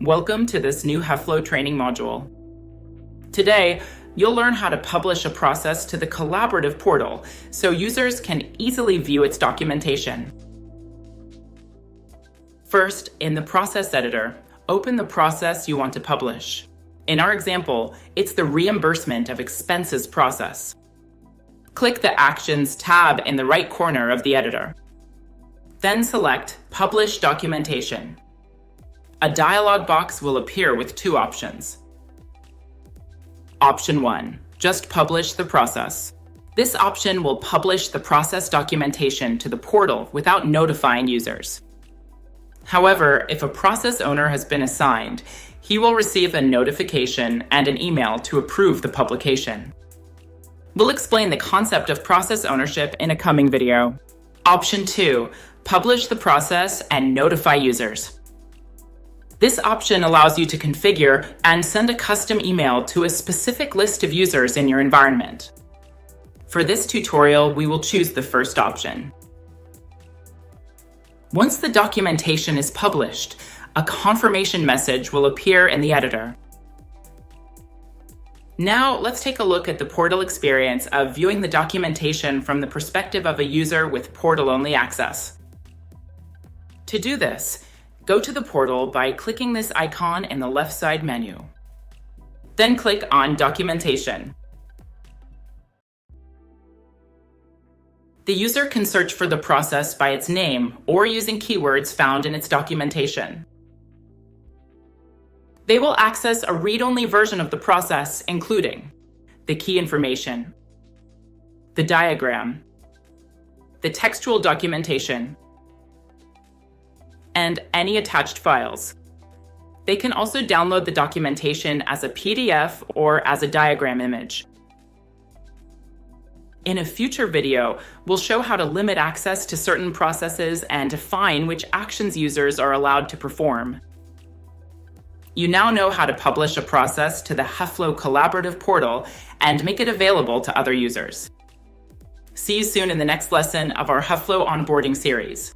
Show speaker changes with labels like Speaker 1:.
Speaker 1: Welcome to this new HEFLO training module. Today, you'll learn how to publish a process to the collaborative portal so users can easily view its documentation. First, in the process editor, open the process you want to publish. In our example, it's the reimbursement of expenses process. Click the Actions tab in the right corner of the editor. Then select Publish Documentation. A dialog box will appear with two options. Option 1. Just publish the process. This option will publish the process documentation to the portal without notifying users. However, if a process owner has been assigned, he will receive a notification and an email to approve the publication. We'll explain the concept of process ownership in a coming video. Option 2. Publish the process and notify users. This option allows you to configure and send a custom email to a specific list of users in your environment. For this tutorial, we will choose the first option. Once the documentation is published, a confirmation message will appear in the editor. Now, let's take a look at the portal experience of viewing the documentation from the perspective of a user with portal-only access. To do this, go to the portal by clicking this icon in the left side menu. Then click on Documentation. The user can search for the process by its name or using keywords found in its documentation. They will access a read-only version of the process, including the key information, the diagram, the textual documentation, and any attached files. They can also download the documentation as a PDF or as a diagram image. In a future video, we'll show how to limit access to certain processes and define which actions users are allowed to perform. You now know how to publish a process to the HEFLO collaborative portal and make it available to other users. See you soon in the next lesson of our HEFLO onboarding series.